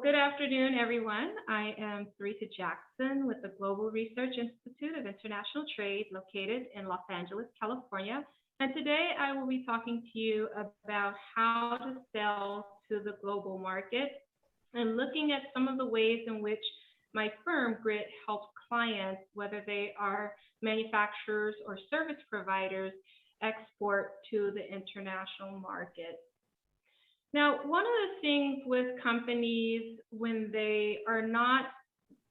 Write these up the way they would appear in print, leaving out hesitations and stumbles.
good afternoon, everyone. I am Sarita Jackson with the Global Research Institute of International Trade located in Los Angeles, California. And today I will be talking to you about how to sell to the global market and looking at some of the ways in which my firm, GRIIT, helps clients, whether they are manufacturers or service providers, export to the international market. Now, one of the things with companies when they are not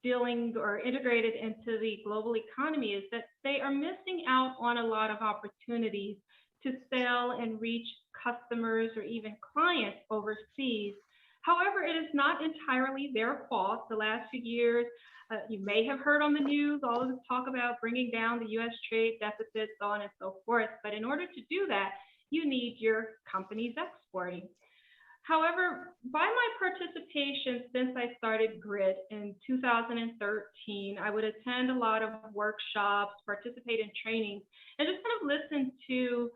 dealing or integrated into the global economy is that they are missing out on a lot of opportunities to sell and reach customers or even clients overseas. However, it is not entirely their fault. The last few years, you may have heard on the news all of this talk about bringing down the U.S. trade deficit, so on and so forth. But in order to do that, you need your companies exporting. However, by my participation since I started GRIIT in 2013, I would attend a lot of workshops, participate in trainings, and just kind of listen to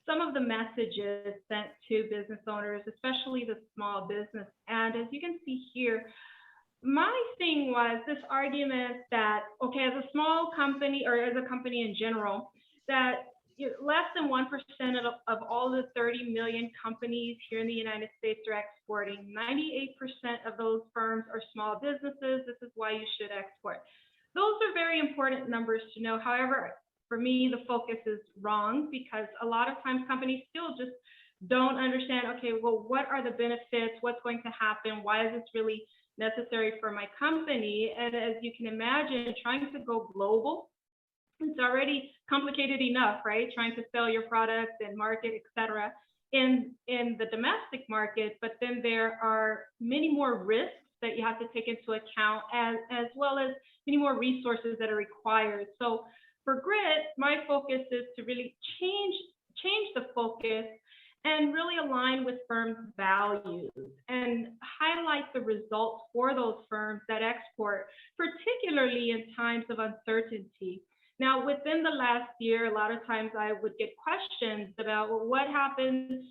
some of the messages sent to business owners, especially the small business. And as you can see here, my thing was this argument that, okay, as a small company or as a company in general, that less than 1% of all the 30 million companies here in the United States are exporting. 98% of those firms are small businesses. This is why you should export. Those are very important numbers to know. However, for me, the focus is wrong because a lot of times companies still just don't understand, okay, well, what are the benefits? What's going to happen? Why is this really necessary for my company? And as you can imagine, trying to go global, it's already complicated enough, right? Trying to sell your products and market, et cetera, in the domestic market, but then there are many more risks that you have to take into account as well as many more resources that are required. So for GRIIT, my focus is to really change the focus and really align with firms' values and highlight the results for those firms that export, particularly in times of uncertainty. Now, within the last year, a lot of times I would get questions about, well, what happens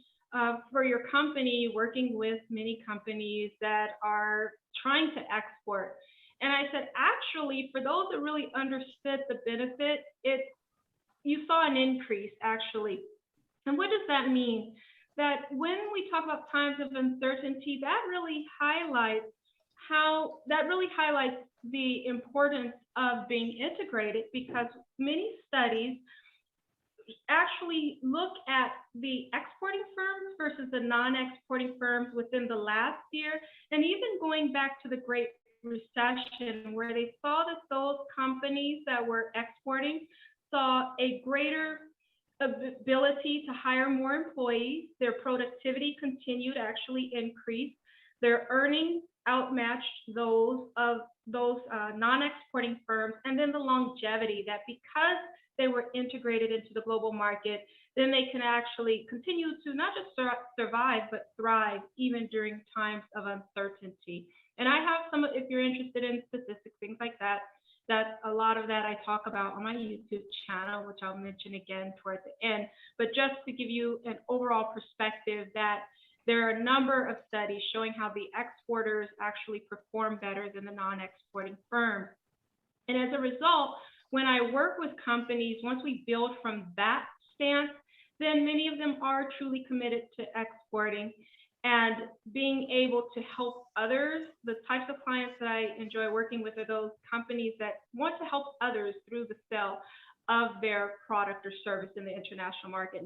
for your company working with many companies that are trying to export? And I said, actually, for those that really understood the benefit, you saw an increase, actually. And what does that mean? That when we talk about times of uncertainty, that really highlights the importance of being integrated, because many studies actually look at the exporting firms versus the non-exporting firms within the last year, and even going back to the Great Recession, where they saw that those companies that were exporting saw a greater ability to hire more employees, their productivity continued to actually increase, their earnings outmatched those of those non-exporting firms, and then the longevity that because they were integrated into the global market, then they can actually continue to not just survive, but thrive even during times of uncertainty. And I have some, if you're interested in statistics, things like that, that's a lot of that I talk about on my YouTube channel, which I'll mention again towards the end. But just to give you an overall perspective that there are a number of studies showing how the exporters actually perform better than the non-exporting firms. And as a result, when I work with companies, once we build from that stance, then many of them are truly committed to exporting and being able to help others. The types of clients that I enjoy working with are those companies that want to help others through the sale of their product or service in the international market.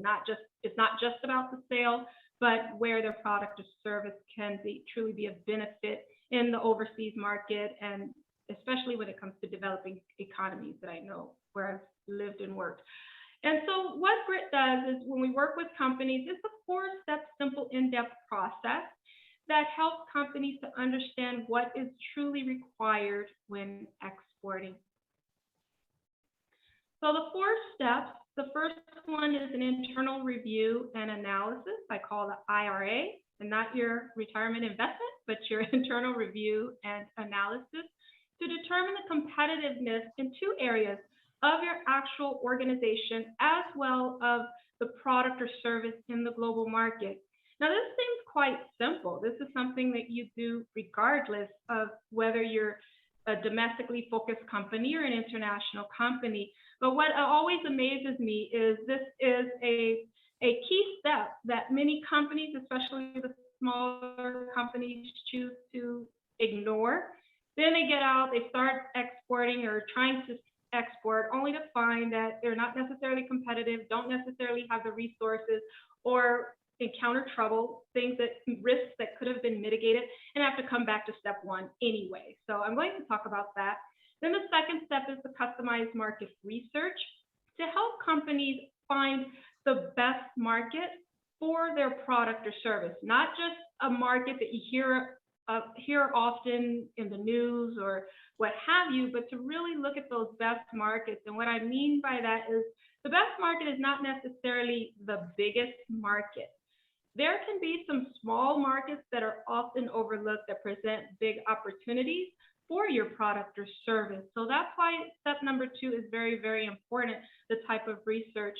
It's not just about the sale, but where their product or service can truly be of benefit in the overseas market, and especially when it comes to developing economies that I know where I've lived and worked. And so what GRIIT does is when we work with companies, it's a 4-step simple in-depth process that helps companies to understand what is truly required when exporting. So the 4 steps, the first one is an internal review and analysis. I call the IRA, and not your retirement investment, but your internal review and analysis to determine the competitiveness in 2 areas of your actual organization, as well of the product or service in the global market. Now, this seems quite simple. This is something that you do regardless of whether you're a domestically focused company or an international company. But what always amazes me is this is a key step that many companies, especially the smaller companies, choose to ignore. Then they get out, they start exporting or trying to export, only to find that they're not necessarily competitive, don't necessarily have the resources, or encounter trouble, things that risks that could have been mitigated, and have to come back to step one anyway. So I'm going to talk about that. Then the second step is the customized market research to help companies find the best market for their product or service, not just a market that you hear often in the news or what have you, but to really look at those best markets. And what I mean by that is the best market is not necessarily the biggest market. There can be some small markets that are often overlooked that present big opportunities for your product or service. So that's why step number 2 is very, very important, the type of research.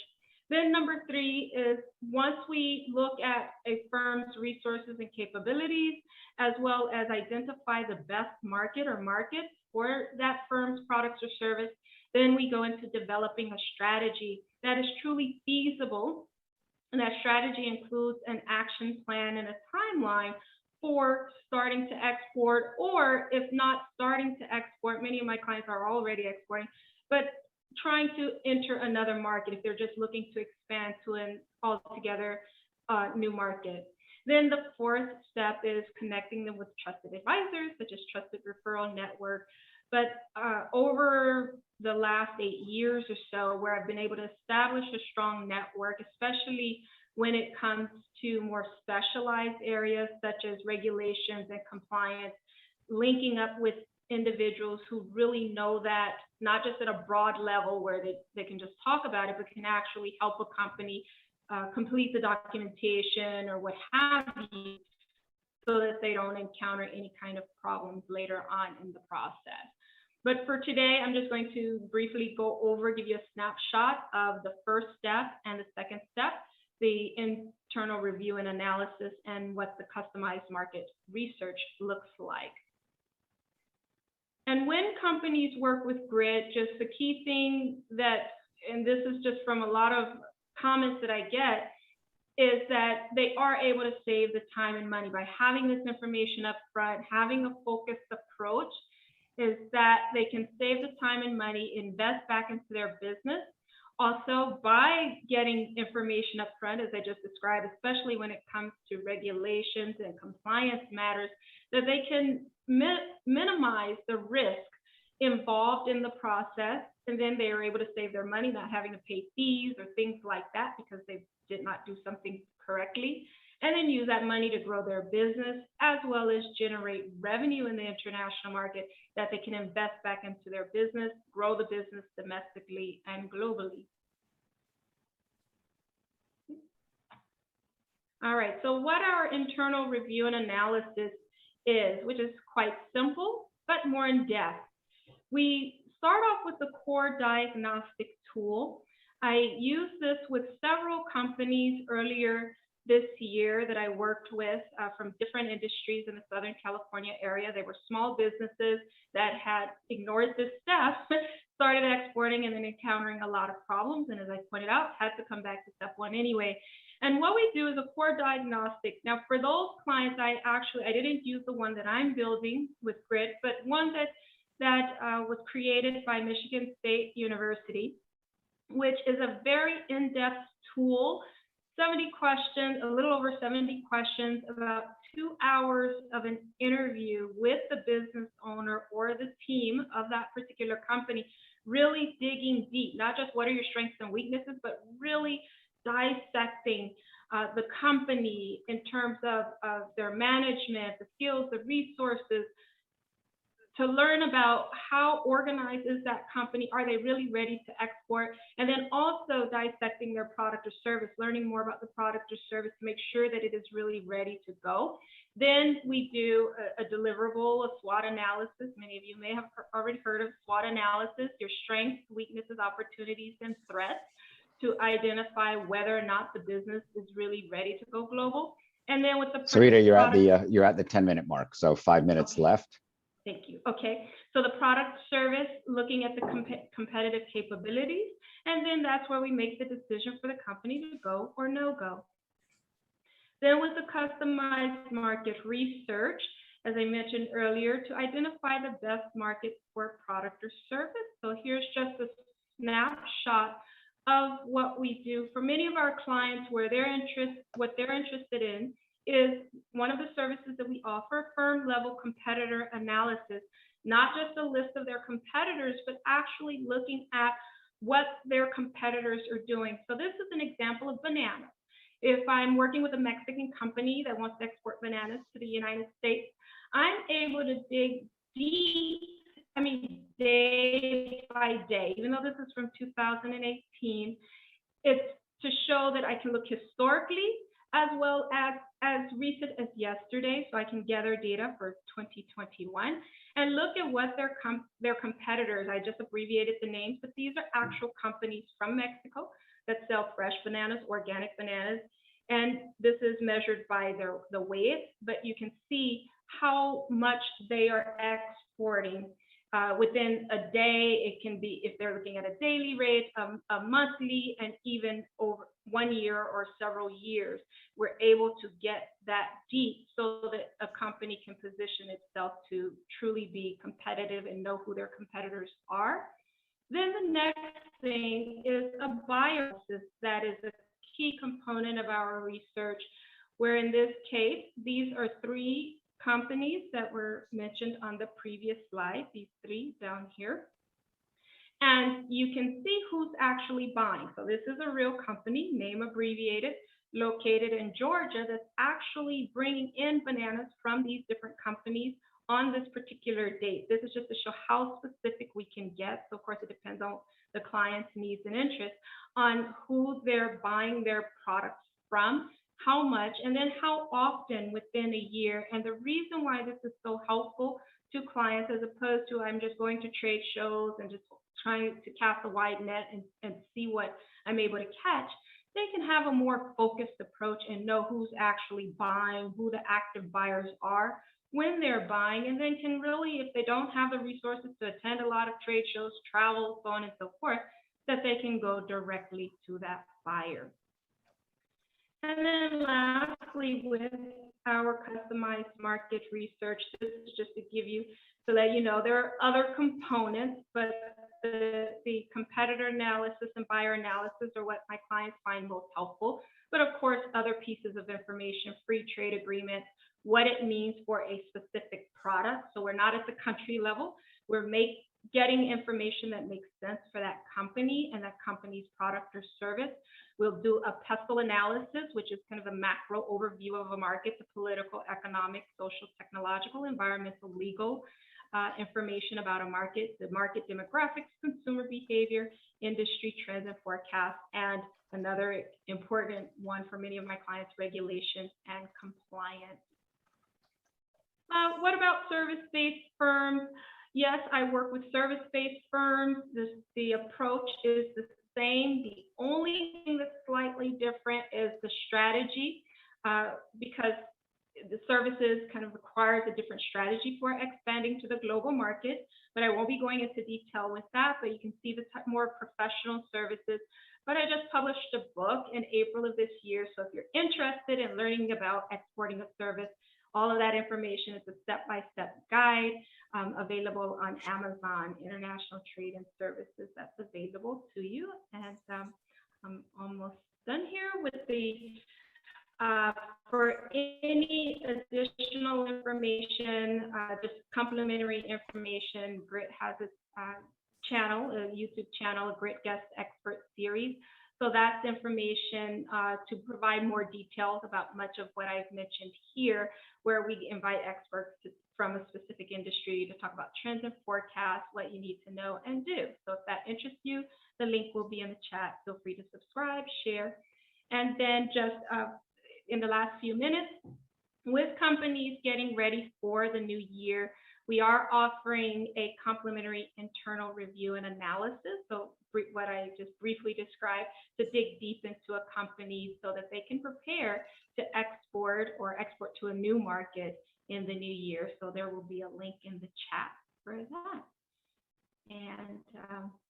Then number 3 is once we look at a firm's resources and capabilities, as well as identify the best market or markets for that firm's products or service, then we go into developing a strategy that is truly feasible. And that strategy includes an action plan and a timeline for starting to export, or if not starting to export, many of my clients are already exporting, but trying to enter another market if they're just looking to expand to an altogether new market. Then the 4th step is connecting them with trusted advisors, such as trusted referral network. But over the last 8 years or so, where I've been able to establish a strong network, especially when it comes to more specialized areas such as regulations and compliance, linking up with individuals who really know that, not just at a broad level where they can just talk about it, but can actually help a company complete the documentation or what have you, so that they don't encounter any kind of problems later on in the process. But for today, I'm just going to briefly go over, give you a snapshot of the first step and the second step, the internal review and analysis, and what the customized market research looks like. And when companies work with GRIIT, just the key thing that, and this is just from a lot of comments that I get, is that they are able to save the time and money by having this information up front, having a focused approach, is that they can save the time and money, invest back into their business. Also, by getting information up front, as I just described, especially when it comes to regulations and compliance matters, that they can minimize the risk involved in the process, and then they are able to save their money, not having to pay fees or things like that because they did not do something correctly, and then use that money to grow their business, as well as generate revenue in the international market that they can invest back into their business, grow the business domestically and globally. All right, so what our internal review and analysis is, which is quite simple, but more in depth. We start off with the core diagnostic tool. I used this with several companies earlier this year that I worked with from different industries in the Southern California area. They were small businesses that had ignored this step, started exporting and then encountering a lot of problems. And as I pointed out, had to come back to step 1 anyway. And what we do is a core diagnostic. Now, for those clients, I didn't use the one that I'm building with GRIIT, but one that was created by Michigan State University, which is a very in-depth tool, 70 questions, a little over 70 questions, about 2 hours of an interview with the business owner or the team of that particular company, really digging deep, not just what are your strengths and weaknesses, but really dissecting the company in terms of their management, the skills, the resources, to learn about how organized is that company, are they really ready to export, and then also dissecting their product or service, learning more about the product or service to make sure that it is really ready to go. Then we do a deliverable, a SWOT analysis. Many of you may have already heard of SWOT analysis, your strengths, weaknesses, opportunities, and threats, to identify whether or not the business is really ready to go global. And then with the Sarita, product, you're at the 10-minute mark, so 5 minutes okay. left. Thank you. Okay, so the product service, looking at the competitive capabilities, and then that's where we make the decision for the company to go or no go. Then with the customized market research, as I mentioned earlier, to identify the best market for a product or service. So here's just a snapshot of what we do for many of our clients, what they're interested in is one of the services that we offer, firm level competitor analysis, not just a list of their competitors, but actually looking at what their competitors are doing. So this is an example of bananas. If I'm working with a Mexican company that wants to export bananas to the United States, I'm able to dig deep, day by day, even though this is from 2018, it's to show that I can look historically as well as recent as yesterday, so I can gather data for 2021 and look at what their competitors, I just abbreviated the names, but these are actual companies from Mexico that sell fresh bananas, organic bananas, and this is measured by the weight, but you can see how much they are exporting. Within a day, it can be, if they're looking at a daily rate, a monthly, and even over 1 year or several years, we're able to get that deep so that a company can position itself to truly be competitive and know who their competitors are. Then the next thing is a buyer analysis. That is a key component of our research, where in this case, these are 3 companies that were mentioned on the previous slide, these 3 down here. And you can see who's actually buying. So this is a real company, name abbreviated, located in Georgia, that's actually bringing in bananas from these different companies on this particular date. This is just to show how specific we can get. So of course, it depends on the client's needs and interests on who they're buying their products from, how much, and then how often within a year. And the reason why this is so helpful to clients, as opposed to I'm just going to trade shows and just trying to cast a wide net and see what I'm able to catch, they can have a more focused approach and know who's actually buying, who the active buyers are when they're buying, and then can really, if they don't have the resources to attend a lot of trade shows, travel, so on and so forth, that they can go directly to that buyer. And then lastly, with our customized market research, this is just to give you, to let you know, there are other components, but the competitor analysis and buyer analysis are what my clients find most helpful. But of course, other pieces of information, free trade agreements, what it means for a specific product. So we're not at the country level. We're getting information that makes sense for that company and that company's product or service. We'll do a pestle analysis, which is kind of a macro overview of a market, the political, economic, social, technological, environmental, legal information about a market, the market demographics, consumer behavior, industry trends and forecasts, and another important one for many of my clients, regulations and compliance. What about service-based firms? Yes, I work with service-based firms. The approach is the same. The only thing that's slightly different is the strategy, because the services kind of requires a different strategy for expanding to the global market, but I won't be going into detail with that, but you can see the more professional services. But I just published a book in April of this year, so if you're interested in learning about exporting a service, all of that information is a step-by-step guide available on Amazon, International Trade and Services, that's available to you. And I'm almost done here with the, for any additional information, just complimentary information, GRIIT has a channel, a YouTube channel, a GRIIT Guest Expert Series. So that's information to provide more details about much of what I've mentioned here, where we invite experts from a specific industry to talk about trends and forecasts, what you need to know and do. So if that interests you, the link will be in the chat. Feel free to subscribe, share. And then just in the last few minutes, with companies getting ready for the new year, we are offering a complimentary internal review and analysis. So what I just briefly described, to dig deep into a company so that they can prepare to export or export to a new market in the new year. So there will be a link in the chat for that. And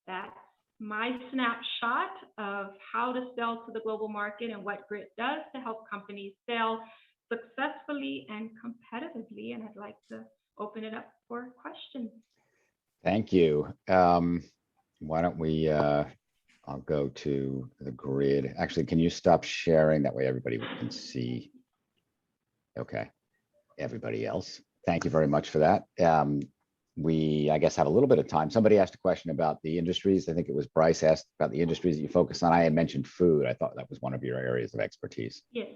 that's my snapshot of how to sell to the global market and what GRIIT does to help companies sell successfully and competitively. And I'd like to open it up for questions. Thank you. Why don't we, I'll go to the grid. Actually, can you stop sharing? That way everybody can see. Okay, everybody else. Thank you very much for that. We, I guess, have a little bit of time. Somebody asked a question about the industries. I think it was Bryce asked about the industries that you focus on. I had mentioned food. I thought that was one of your areas of expertise. Yes.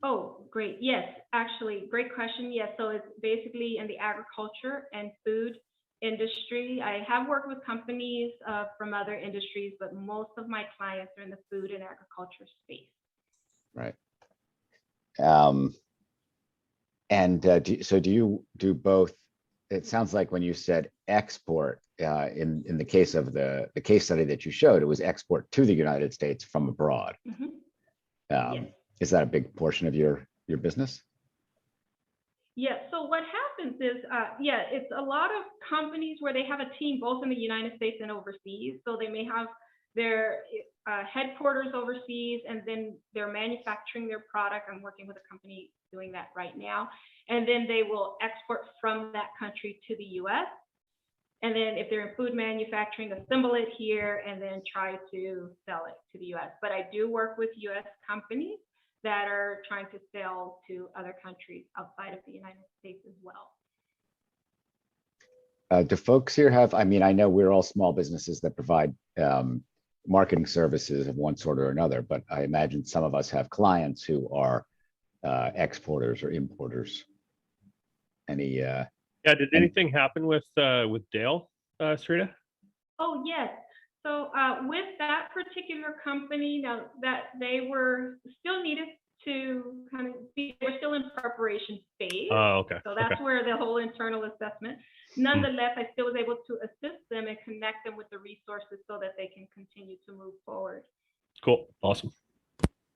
Oh, great. Yes, actually, great question. Yes, so it's basically in the agriculture and food industry. I have worked with companies from other industries, but most of my clients are in the food and agriculture space. Right. So do you do both? It sounds like when you said export, in the case of the case study that you showed, it was export to the United States from abroad. Mm-hmm. Yes. Is that a big portion of your business? Yeah, so what happens is, it's a lot of companies where they have a team both in the United States and overseas. So they may have their headquarters overseas, and then they're manufacturing their product. I'm working with a company doing that right now. And then they will export from that country to the US. And then if they're in food manufacturing, assemble it here and then try to sell it to the US. But I do work with US companies that are trying to sell to other countries outside of the United States as well. Do folks here have, I mean, I know we're all small businesses that provide marketing services of one sort or another, but I imagine some of us have clients who are exporters or importers. Any? Yeah, did anything happen with Dale, Sarita? Oh, yes. So with that particular company, now that they were still needed to kind of be, we're still in preparation phase. Oh, okay. So that's where the whole internal assessment. Nonetheless, I still was able to assist them and connect them with the resources so that they can continue to move forward. Cool. Awesome.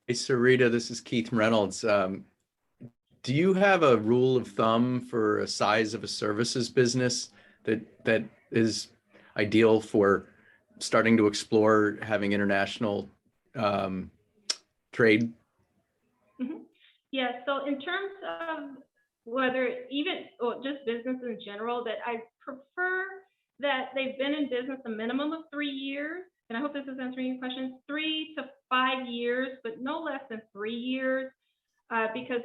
Hey, Sarita, this is Keith Reynolds. Do you have a rule of thumb for a size of a services business that is ideal for starting to explore having international trade? Mm-hmm. Yeah, so in terms of whether even or just business in general, that I prefer that they've been in business a minimum of 3 years. And I hope this is answering your question, 3 to 5 years, but no less than 3 years. Because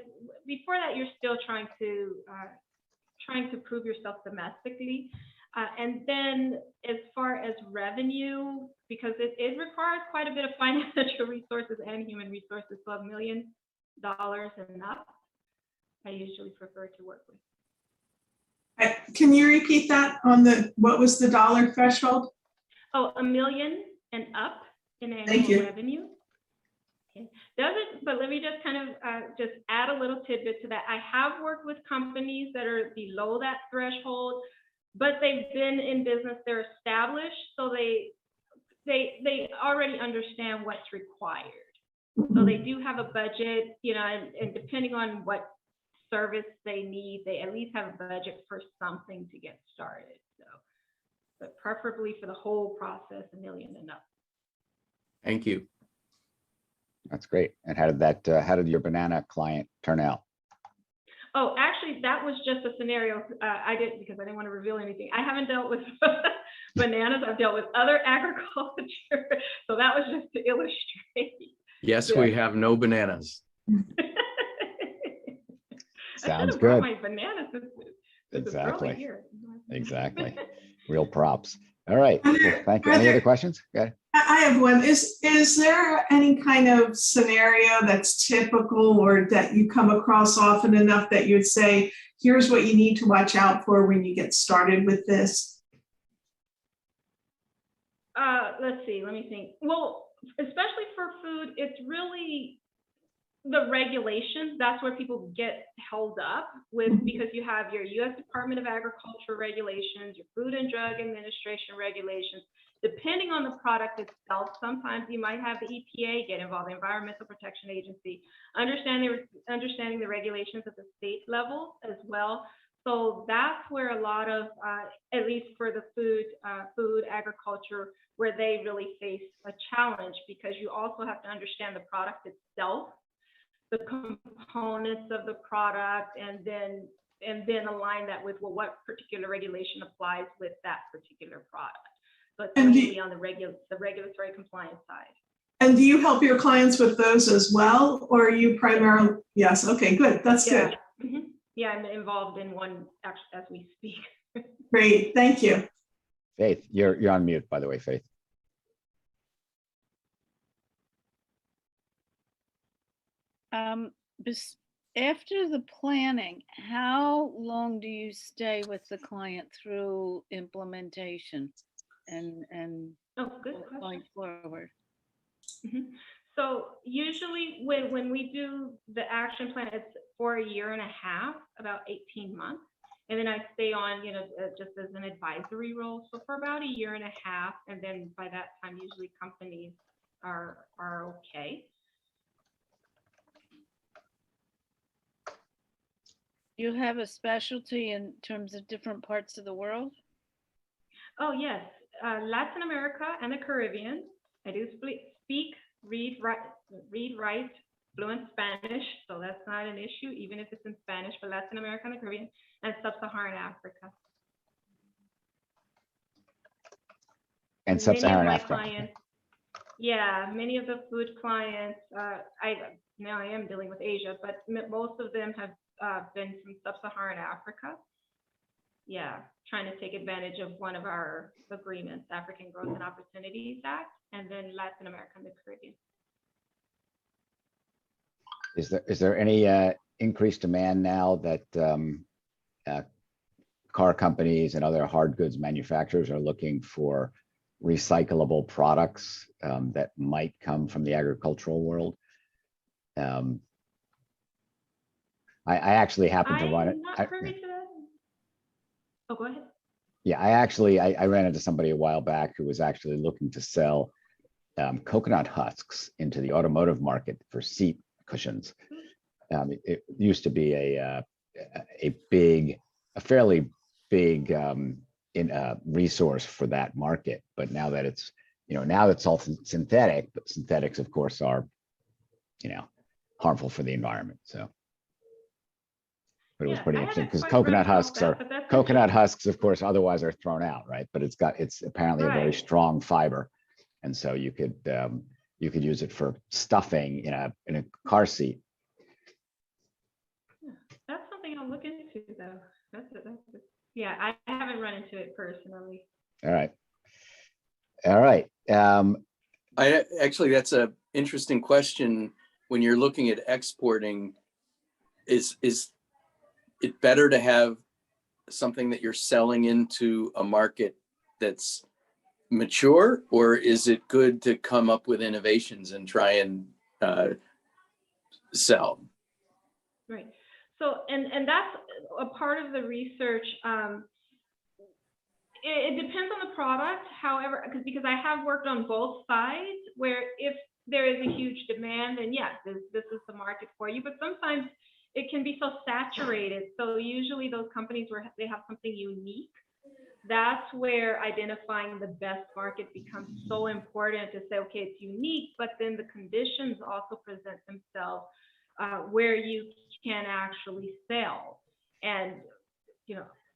before that, you're still trying to prove yourself domestically. And then as far as revenue, because it requires quite a bit of financial resources and human resources, so $1 million and up, I usually prefer to work with. Can you repeat that on what was the dollar threshold? Oh, $1 million and up in annual revenue. Okay. But let me just kind of just add a little tidbit to that. I have worked with companies that are below that threshold, but they've been in business, they're established, so they already understand what's required. So they do have a budget, you know, and depending on what service they need, they at least have a budget for something to get started. So, but preferably for the whole process, $1 million and up. Thank you. That's great. And how did your banana client turn out? Oh, actually, that was just a scenario. I didn't, because I didn't want to reveal anything. I haven't dealt with bananas. I've dealt with other agriculture. So that was just to illustrate. Yes, we have no bananas. Sounds good. My bananas. Exactly. Exactly. Real props. All right. Well, thank you. Any other questions? Okay. I have one. Is there any kind of scenario that's typical or that you come across often enough that you'd say, here's what you need to watch out for when you get started with this? Let's see, let me think. Well, especially for food, it's really the regulations, that's where people get held up with, because you have your U.S. Department of Agriculture regulations, your Food and Drug Administration regulations. Depending on the product itself, sometimes you might have the EPA get involved, the Environmental Protection Agency, understanding the regulations at the state level as well. So that's where a lot of, at least for the food agriculture, where they really face a challenge, because you also have to understand the product itself, the components of the product, and then align that with, well, what particular regulation applies with that particular product. So it's mainly on the regulatory compliance side. And do you help your clients with those as well, or are you primarily? Yes. Okay. Good. That's good. Mm-hmm. Yeah, I'm involved in one actually as we speak. Great. Thank you. Faith, you're on mute, by the way, Faith. After the planning, how long do you stay with the client through implementation and Oh, good going question. forward? Mm-hmm. So usually when we do the action plan, it's for a year and a half, about 18 months. And then I stay on, just as an advisory role. So for about a year and a half. And then by that time, usually companies are okay. You have a specialty in terms of different parts of the world? Oh, yes. Latin America and the Caribbean. I do speak, read, write fluent Spanish. So that's not an issue, even if it's in Spanish, for Latin America and the Caribbean, and Sub-Saharan Africa. And Sub-Saharan Africa. Clients, yeah, many of the food clients, now I am dealing with Asia, but most of them have been from Sub-Saharan Africa. Yeah, trying to take advantage of one of our agreements, African Growth and Opportunities Act, and then Latin America and the Caribbean. Is there any increased demand now that car companies and other hard goods manufacturers are looking for recyclable products that might come from the agricultural world? I actually happen to run it. I'm not privy to that. Oh, go ahead. Yeah, I ran into somebody a while back who was actually looking to sell coconut husks into the automotive market for seat cushions. It used to be a fairly big resource for that market, but now that it's now it's all synthetic, but synthetics, of course, are harmful for the environment. So. But it was pretty interesting because coconut husks, of course, otherwise are thrown out, right? But it's apparently a very strong fiber, and so you could use it for stuffing in a car seat. That's something I'll look into, though. Yeah, I haven't run into it personally. All right. That's a interesting question. When you're looking at exporting, is it better to have something that you're selling into a market that's mature, or is it good to come up with innovations and try and sell? Right. So, and that's a part of the research. It depends on the product. However, because I have worked on both sides, where if there is a huge demand, then yes, this is the market for you. But sometimes it can be so saturated. So usually those companies where they have something unique, that's where identifying the best market becomes so important, to say, okay, it's unique, but then the conditions also present themselves where you can actually sell and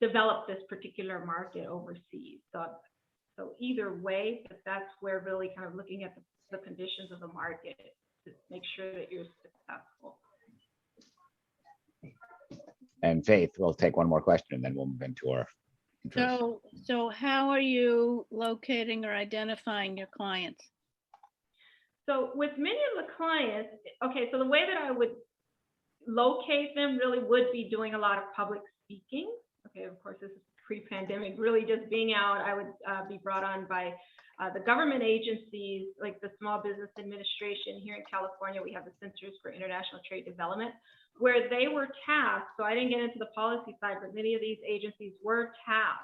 develop this particular market overseas. So either way, but that's where really kind of looking at the conditions of the market to make sure that you're successful. And Faith, we'll take one more question and then we'll move into our intros. So how are you locating or identifying your clients? So with many of the clients, okay, so the way that I would locate them really would be doing a lot of public speaking. okay, of course, this is pre-pandemic, really just being out, I would be brought on by the government agencies, like the Small Business Administration here in California. We have the Centers for International Trade Development, where they were tasked, so I didn't get into the policy side, but many of these agencies were tasked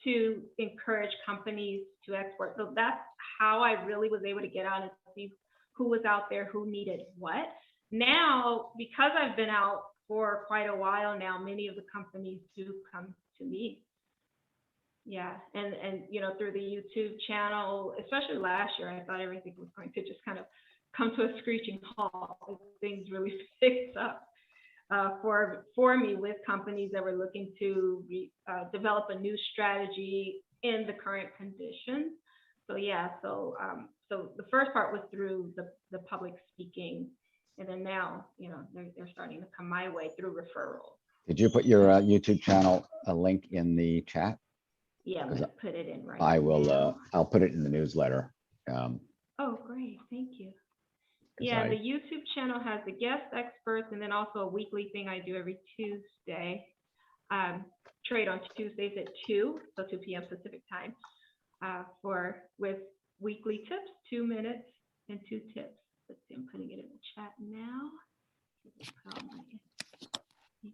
to encourage companies to export. So that's how I really was able to get out and see who was out there, who needed what. Now, because I've been out for quite a while now, many of the companies do come to me. Yeah, and you know, through the YouTube channel, especially last year, I thought everything was going to just kind of come to a screeching halt. Things really picked up for me with companies that were looking to develop a new strategy in the current conditions. So yeah, so the first part was through the public speaking, and then now, you know, they're starting to come my way through referrals. Did you put your YouTube channel a link in the chat? Yeah, I'm gonna put it in right I will. now. I'll put it in the newsletter. Oh, great, thank you. Yeah, the YouTube channel has the guest experts, and then also a weekly thing I do every Tuesday. Trade on Tuesdays at 2, so 2 p.m. Pacific time, with weekly tips, 2 minutes and 2 tips. Let's see, I'm putting it in the chat now.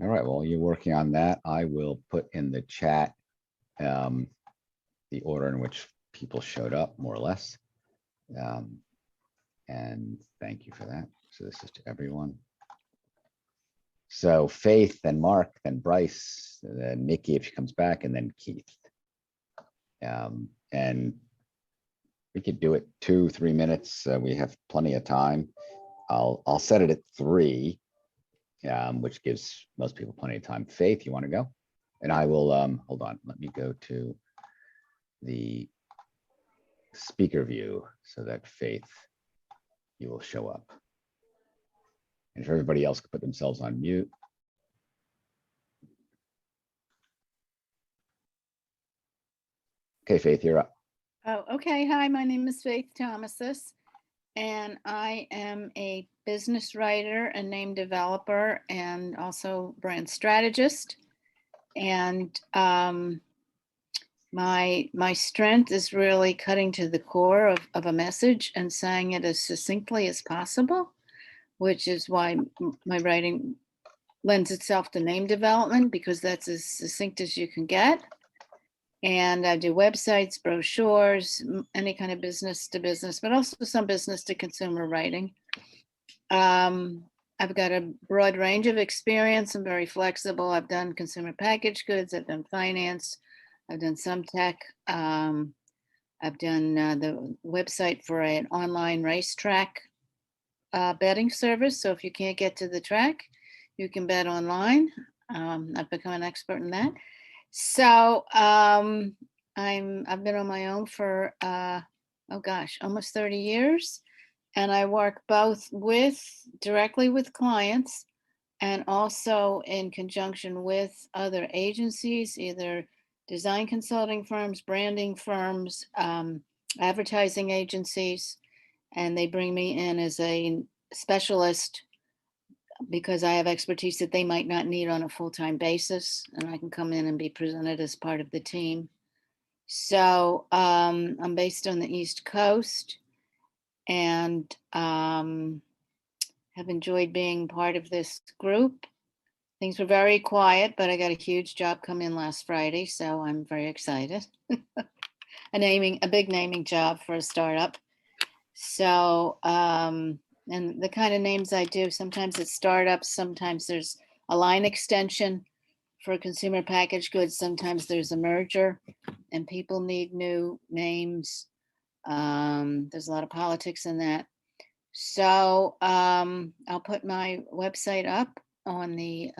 All right, well, you're working on that. I will put in the chat the order in which people showed up, more or less. And thank you for that. So this is to everyone. So Faith, then Mark, then Bryce, then Nikki if she comes back, and then Keith. And we could do it 2-3 minutes. We have plenty of time. I'll set it at 3, which gives most people plenty of time. Faith, you want to go? And I will, hold on, let me go to the speaker view so that Faith, you will show up. And if everybody else could put themselves on mute. Okay, Faith, you're up. Oh, okay. Hi, my name is Faith Thomasis, and I am a business writer and name developer and also brand strategist. And my strength is really cutting to the core of a message and saying it as succinctly as possible, which is why my writing lends itself to name development, because that's as succinct as you can get. And I do websites, brochures, any kind of business to business, but also some business to consumer writing. I've got a broad range of experience. I'm very flexible. I've done consumer packaged goods. I've done finance. I've done some tech. I've done the website for an online racetrack betting service. So if you can't get to the track, you can bet online. I've become an expert in that. So I've been on my own for almost 30 years, and I work both directly with clients and also in conjunction with other agencies, either design consulting firms, branding firms, advertising agencies, and they bring me in as a specialist because I have expertise that they might not need on a full-time basis, and I can come in and be presented as part of the team. So I'm based on the East Coast, and have enjoyed being part of this group. Things were very quiet, but I got a huge job come in last Friday, so I'm very excited. A big naming job for a startup. So, and the kind of names I do, sometimes it's startups, sometimes there's a line extension for consumer packaged goods, sometimes there's a merger and people need new names. There's a lot of politics in that. So I'll put my website up on the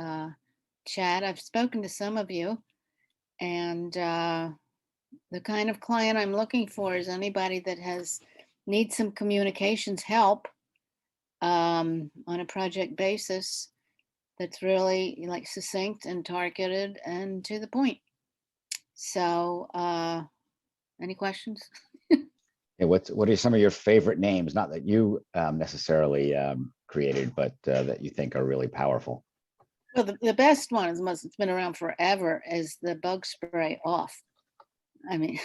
chat. I've spoken to some of you, and the kind of client I'm looking for is anybody that needs some communications help on a project basis that's really like succinct and targeted and to the point. So any questions? Yeah, what are some of your favorite names? Not that you necessarily created, but that you think are really powerful. Well, the best one is it's been around forever is the bug spray off. I mean,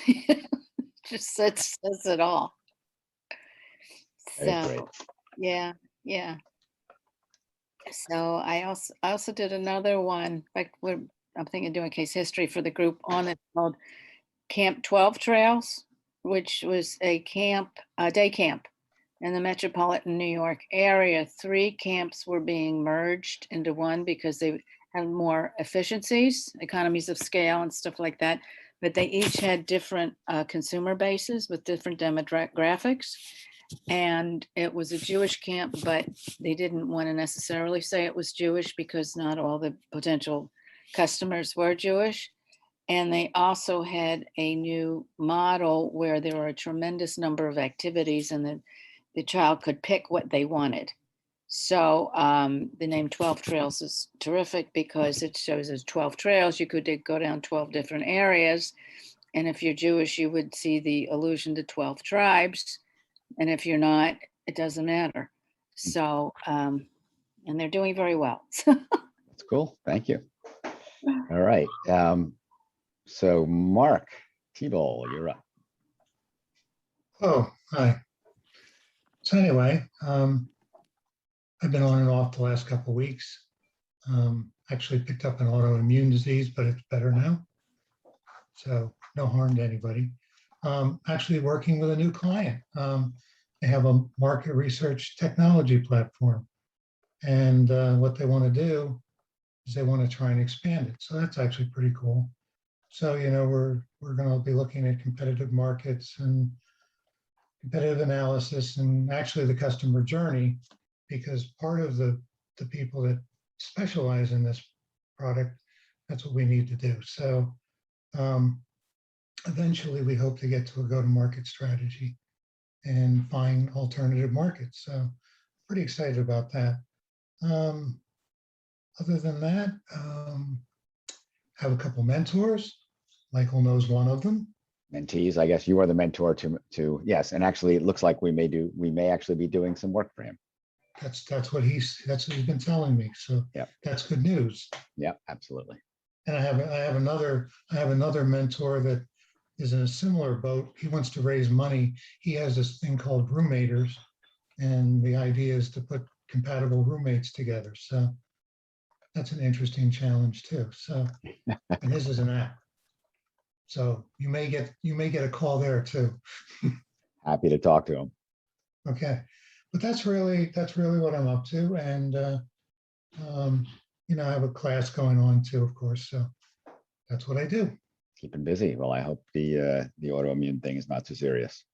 just says it all. Very great. So, yeah, yeah. So I also did another one, like I'm thinking of doing case history for the group on it called Camp 12 Trails, which was a day camp in the metropolitan New York area. 3 camps were being merged into one because they had more efficiencies, economies of scale and stuff like that. But they each had different consumer bases with different demographics. And it was a Jewish camp, but they didn't want to necessarily say it was Jewish because not all the potential customers were Jewish. And they also had a new model where there were a tremendous number of activities and the child could pick what they wanted. So the name 12 Trails is terrific because it shows as 12 trails. You could go down 12 different areas. And if you're Jewish, you would see the allusion to 12 tribes. And if you're not, it doesn't matter. So, and they're doing very well. That's cool. Thank you. All right. So Mark Tball, you're up. Oh, hi. So anyway, I've been on and off the last couple of weeks. Actually picked up an autoimmune disease, but it's better now. So no harm to anybody. Actually working with a new client. They have a market research technology platform. And what they want to do is they want to try and expand it. So that's actually pretty cool. So, you know, we're going to be looking at competitive markets and competitive analysis and actually the customer journey, because part of the people that specialize in this product, that's what we need to do. So eventually we hope to get to a go-to-market strategy and find alternative markets. So pretty excited about that. Other than that, have a couple mentors. Michael knows one of them. Mentees, I guess you are the mentor to yes. And actually it looks like we may actually be doing some work for him. That's what he's been telling me. So yeah, that's good news. Yeah, absolutely. And I have another mentor that is in a similar boat. He wants to raise money. He has this thing called roommaters, and the idea is to put compatible roommates together. So that's an interesting challenge too. So, and this is an app. So you may get a call there too. Happy to talk to him. Okay, but that's really what I'm up to, and you know, I have a class going on too, of course. So that's what I do. Keeping busy. Well, I hope the autoimmune thing is not too serious.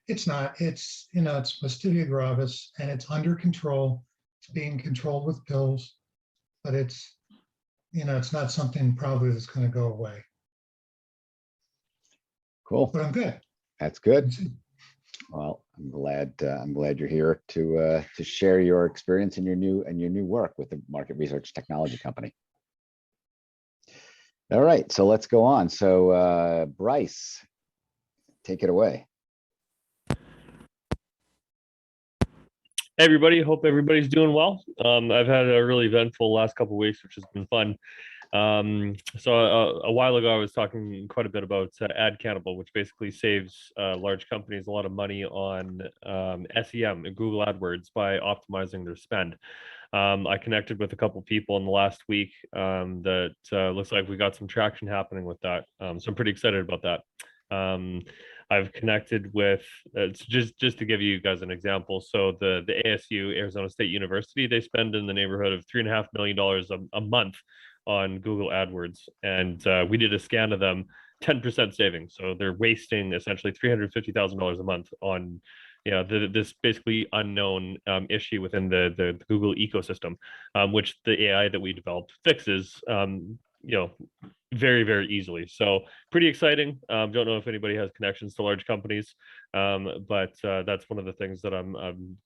It's not. It's, you know, it's myasthenia gravis, and it's under control. It's being controlled with pills, but it's, you know, it's not something probably that's going to go away. Cool. But I'm good. That's good. Well, I'm glad you're here to share your experience and your new work with the market research technology company. All right, so let's go on. So Bryce, take it away. Hey everybody, hope everybody's doing well. I've had a really eventful last couple of weeks, which has been fun. So a while ago, I was talking quite a bit about Cannibal, which basically saves large companies a lot of money on SEM and Google AdWords by optimizing their spend. I connected with a couple people in the last week that looks like we got some traction happening with that. So I'm pretty excited about that. I've connected with, just to give you guys an example. So the ASU, Arizona State University, they spend in the neighborhood of $3.5 million a month on Google AdWords. And we did a scan of them, 10% savings. So they're wasting essentially $350,000 a month on, you know, this basically unknown issue within the Google ecosystem, which the AI that we developed fixes, you know, very, very easily. So pretty exciting. Don't know if anybody has connections to large companies, but that's one of the things that I'm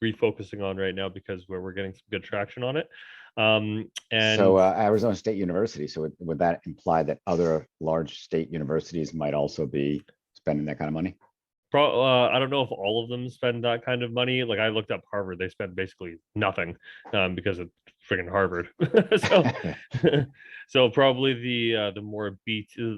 refocusing on right now because we're getting some good traction on it. And so Arizona State University. So would that imply that other large state universities might also be spending that kind of money? I don't know if all of them spend that kind of money. Like I looked up Harvard, they spend basically nothing because it's freaking Harvard. So, so probably the more B2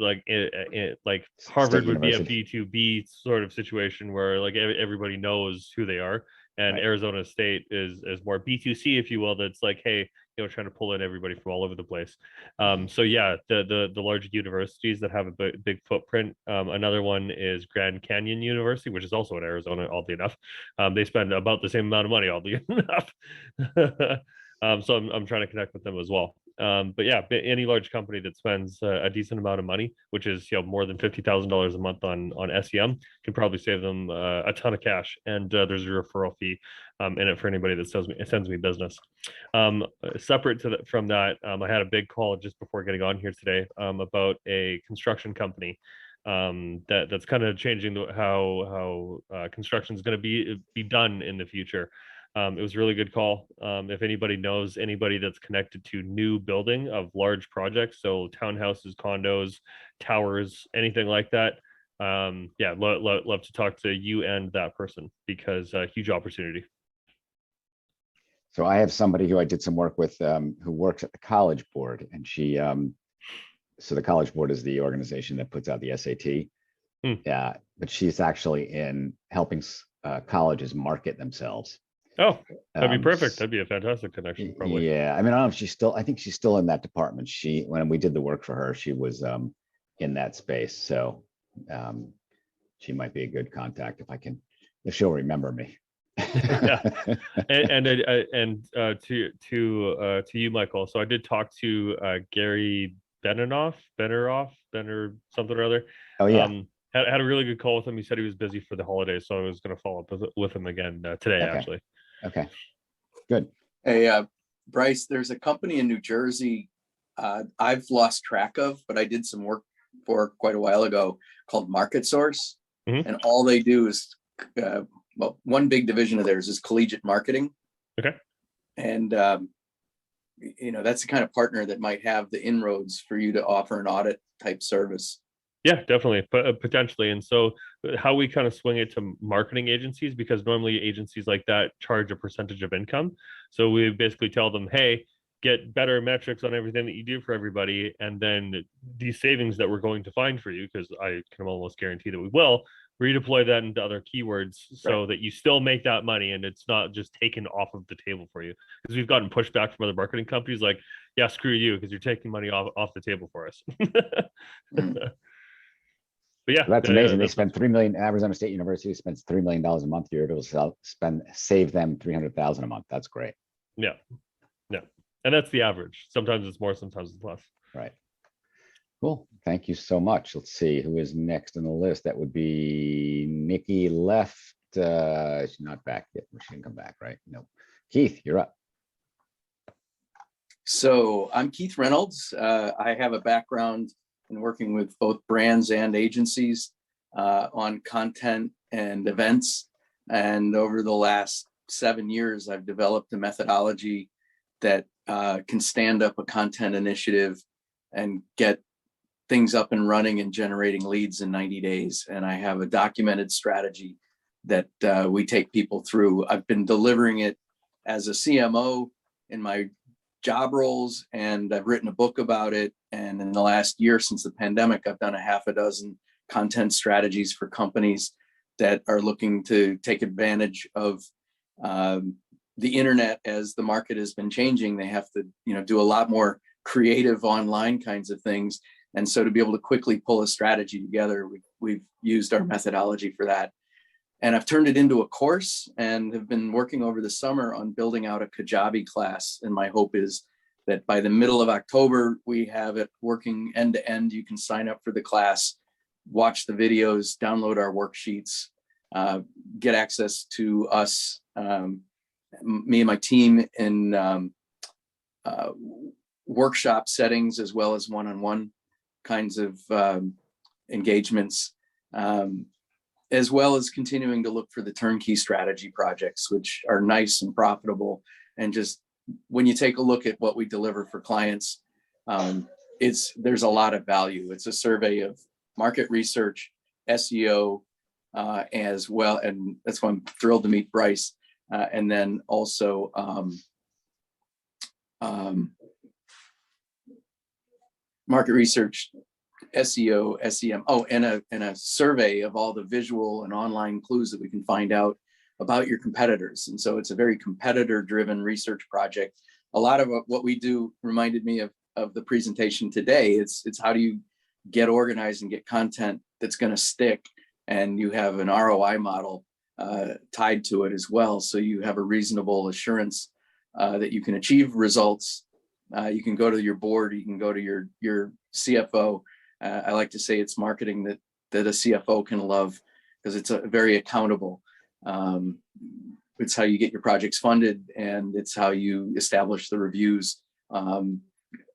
like Harvard State would be a University. B2B sort of situation where like everybody knows who they are, and Right. Arizona State is more B2C, if you will. That's like, hey, trying to pull in everybody from all over the place. So yeah, the large universities that have a big footprint. Another one is Grand Canyon University, which is also in Arizona, oddly enough. They spend about the same amount of money, oddly enough. So I'm trying to connect with them as well. But yeah, any large company that spends a decent amount of money, which is more than $50,000 a month on SEM, can probably save them a ton of cash. And there's a referral fee in it for anybody that sends me business. Separate from that, I had a big call just before getting on here today about a construction company that's kind of changing how construction is going to be done in the future. It was a really good call. If anybody knows anybody that's connected to new building of large projects, so townhouses, condos, towers, anything like that, yeah, love to talk to you and that person, because huge opportunity. So I have somebody who I did some work with who works at the College Board, and she, so the College Board is the organization that puts out the SAT. Yeah, but she's actually in helping colleges market themselves. Oh, that'd be perfect. That'd be a fantastic connection, probably. Yeah, I mean, I don't know if she's still, I think she's still in that department. When we did the work for her, she was in that space. So she might be a good contact if she'll remember me. Yeah, and to you, Michael. So I did talk to Gary Benner something or other. Oh yeah. Had a really good call with him. He said he was busy for the holidays, so I was going to follow up with him again today, Okay. actually. Okay, good. Hey, Bryce, there's a company in New Jersey I've lost track of, but I did some work for quite a while ago, called Market Source. Mhm. And all they do is, well, one big division of theirs is collegiate marketing. Okay. And, that's the kind of partner that might have the inroads for you to offer an audit type service. Yeah, definitely, but potentially. And so how we kind of swing it to marketing agencies, because normally agencies like that charge a percentage of income. So we basically tell them, hey, get better metrics on everything that you do for everybody. And then these savings that we're going to find for you, because I can almost guarantee that we will, redeploy that into other keywords so that you still make that money and it's not just taken off of the table for you. Because we've gotten pushback from other marketing companies like, yeah, screw you, because you're taking money off the table for us. But yeah, That's amazing. They spend $3 million. Arizona State University spends $3 million a month. You're able to save them $300,000 a month. That's great. Yeah, and that's the average. Sometimes it's more, sometimes it's less. Right. Cool. Thank you so much. Let's see who is next on the list. That would be Nikki left. She's not back yet. She didn't come back, right? No. Keith, you're up. So I'm Keith Reynolds. I have a background in working with both brands and agencies on content and events. And over the last 7 years, I've developed a methodology that can stand up a content initiative and get things up and running and generating leads in 90 days. And I have a documented strategy that we take people through. I've been delivering it as a CMO in my job roles, and I've written a book about it. And in the last year since the pandemic, I've done a half a dozen content strategies for companies that are looking to take advantage of the internet. As the market has been changing, they have to, do a lot more creative online kinds of things. And so to be able to quickly pull a strategy together, we've used our methodology for that. And I've turned it into a course and have been working over the summer on building out a Kajabi class. And my hope is that by the middle of October, we have it working end to end. You can sign up for the class, watch the videos, download our worksheets, get access to us, me and my team in workshop settings, as well as one-on-one kinds of engagements. As well as continuing to look for the turnkey strategy projects, which are nice and profitable. And just when you take a look at what we deliver for clients, there's a lot of value. It's a survey of market research, SEO, as well. And that's why I'm thrilled to meet Bryce. And then also market research, SEO, SEM. Oh, and a survey of all the visual and online clues that we can find out about your competitors. And so it's a very competitor-driven research project. A lot of what we do reminded me of the presentation today. It's how do you get organized and get content that's going to stick, and you have an ROI model tied to it as well. So you have a reasonable assurance that you can achieve results. You can go to your board, you can go to your CFO. I like to say it's marketing that a CFO can love, because it's very accountable. It's how you get your projects funded, and it's how you establish the reviews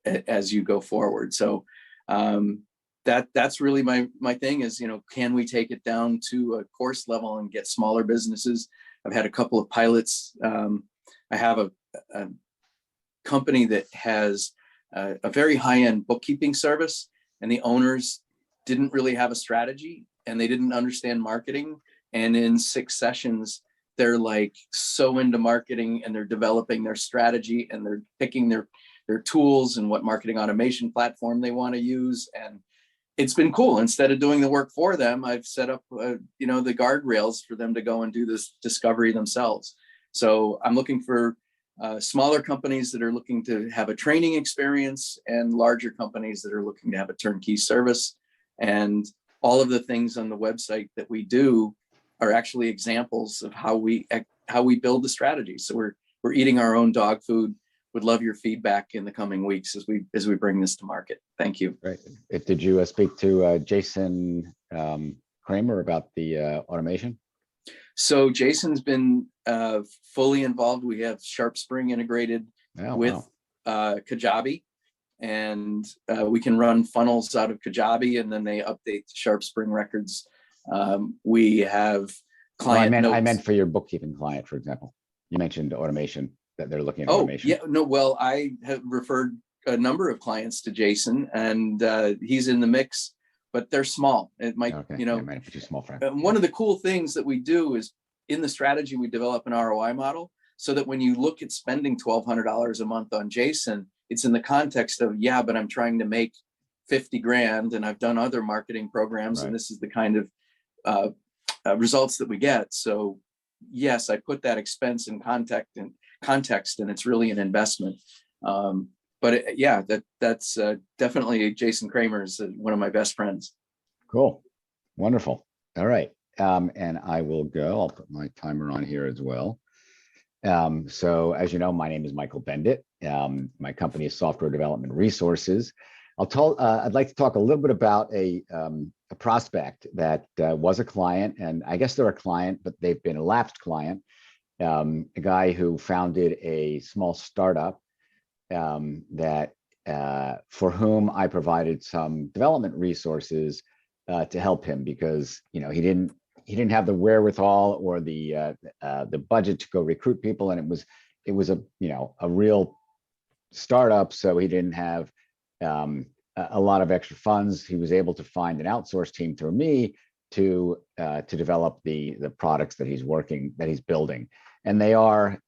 as you go forward. So that's really my thing is, can we take it down to a course level and get smaller businesses? I've had a couple of pilots. I have a company that has a very high-end bookkeeping service, and the owners didn't really have a strategy, and they didn't understand marketing. And in 6 sessions, they're like so into marketing, and they're developing their strategy, and they're picking their tools and what marketing automation platform they want to use. And it's been cool. Instead of doing the work for them, I've set up, the guardrails for them to go and do this discovery themselves. So I'm looking for smaller companies that are looking to have a training experience, and larger companies that are looking to have a turnkey service. And all of the things on the website that we do are actually examples of how we build the strategy. So we're eating our own dog food. Would love your feedback in the coming weeks as we bring this to market. Thank you. Great. Did you speak to Jason Kramer about the automation? So Jason's been fully involved. We have SharpSpring integrated with Kajabi, and we can run funnels out of Kajabi, and then they update the SharpSpring records. We have client notes. I meant for your bookkeeping client, for example. You mentioned automation, that they're looking at automation. Yeah, no, well, I have referred a number of clients to Jason, and he's in the mix, but they're small. It might, It might be too small for him. One of the cool things that we do is in the strategy, we develop an ROI model, so that when you look at spending $1,200 a month on Jason, it's in the context of, yeah, but I'm trying to make 50 grand, and I've done other marketing programs, Right. And this is the kind of results that we get. So yes, I put that expense in context, and it's really an investment. That's definitely Jason Kramer is one of my best friends. Cool. Wonderful. All right. And I will go. I'll put my timer on here as well. So as you know, my name is Michael Bendit. My company is Software Development Resources. I'd like to talk a little bit about a prospect that was a client, and I guess they're a client, but they've been a lapsed client. A guy who founded a small startup that for whom I provided some development resources to help him, because he didn't have the wherewithal or the budget to go recruit people, and it was a real startup, so he didn't have a lot of extra funds. He was able to find an outsourced team through me to develop the products that he's building, and they are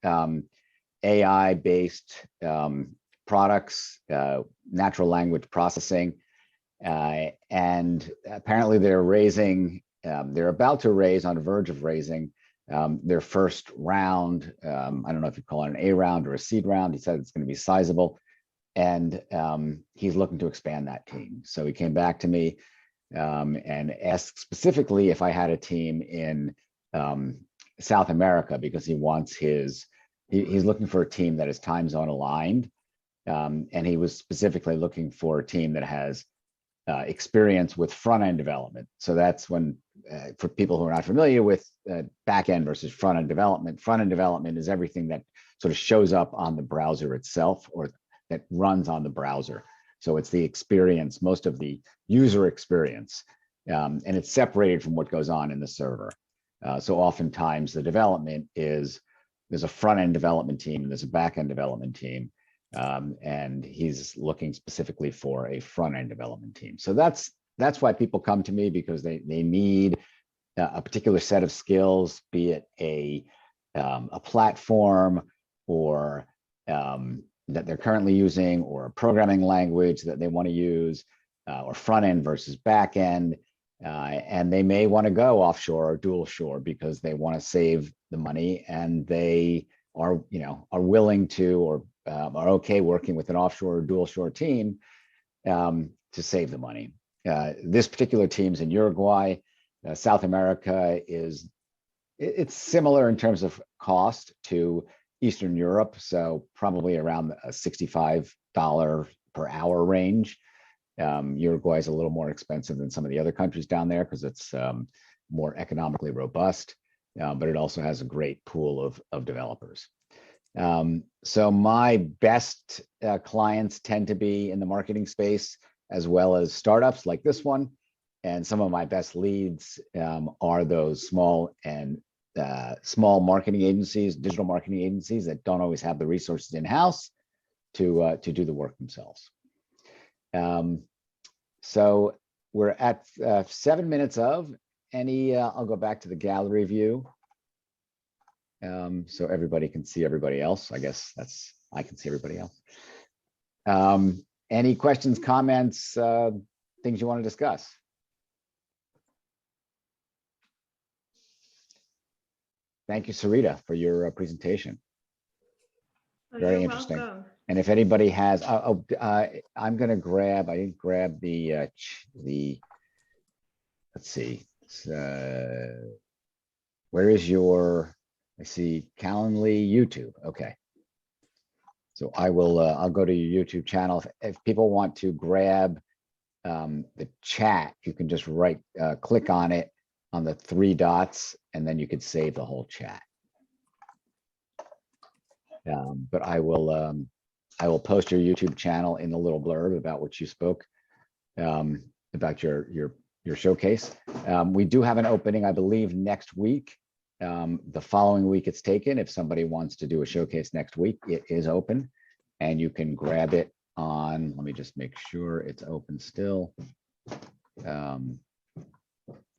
AI-based products, natural language processing, and apparently they're about to raise, on the verge of raising their first round. I don't know if you call it an A round or a seed round. He said it's going to be sizable, and he's looking to expand that team. So he came back to me and asked specifically if I had a team in South America, because he's looking for a team that is time zone aligned, and he was specifically looking for a team that has experience with front end development. So that's when, for people who are not familiar with back end versus front end development is everything that sort of shows up on the browser itself, or that runs on the browser. So it's the experience, most of the user experience, and it's separated from what goes on in the server. So oftentimes the development there's a front end development team and there's a back end development team. And he's looking specifically for a front end development team. So that's why people come to me, because they need a particular set of skills, be it a platform or that they're currently using, or a programming language that they want to use, or front end versus back end. And they may want to go offshore or dual shore because they want to save the money, and they are, are willing to, or are okay working with an offshore or dual shore team to save the money. This particular team's in Uruguay. South America it's similar in terms of cost to Eastern Europe, so probably around a $65 per hour range. Uruguay is a little more expensive than some of the other countries down there because it's more economically robust, but it also has a great pool of developers. So my best clients tend to be in the marketing space, as well as startups like this one. And some of my best leads are those small marketing agencies, digital marketing agencies that don't always have the resources in-house to do the work themselves. So we're at 7 minutes of any, I'll go back to the gallery view. So everybody can see everybody else. I guess I can see everybody else. Any questions, comments, things you want to discuss? Thank you, Sarita, for your presentation. Oh, Very you're interesting. welcome. And if anybody has, I'm going to grab, I didn't grab the, let's see, where is your, I see Calendly YouTube. Okay. So I will, I'll go to your YouTube channel. If people want to grab the chat, you can just click on it on the 3 dots, and then you could save the whole chat. But I will post your YouTube channel in the little blurb about what you spoke about your showcase. We do have an opening, I believe, next week. The following week it's taken. If somebody wants to do a showcase next week, it is open, and you can grab it on, let me just make sure it's open still.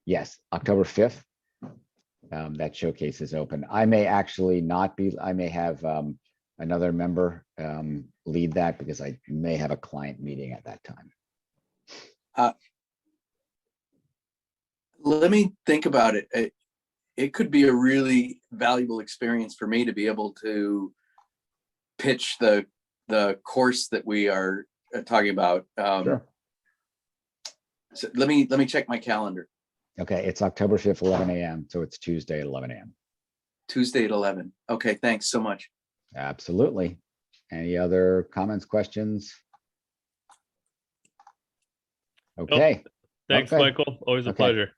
Yes, October 5th. That showcase is open. I may actually not be, I may have another member lead that because I may have a client meeting at that time. Let me think about it. It could be a really valuable experience for me to be able to pitch the course that we are talking about. Sure. So let me check my calendar. Okay, it's October 5th, 11 a.m. So it's Tuesday at 11 a.m. Tuesday at 11. Okay, thanks so much. Absolutely. Any other comments, questions? Okay. Thanks, Okay. Michael. Always a Okay. pleasure.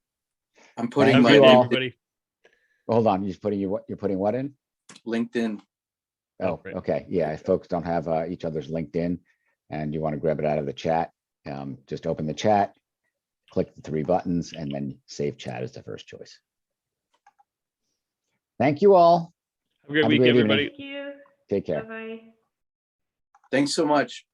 I'm putting Thank my you all. Everybody. Hold on, you're putting what in? LinkedIn. Oh, great. okay. Yeah, if folks don't have each other's LinkedIn and you want to grab it out of the chat, just open the chat, click the 3 buttons, and then save chat as the first choice. Thank you all. Have a great Have a week, great evening. everybody. Thank you. Take care. Bye-bye. Thanks so much.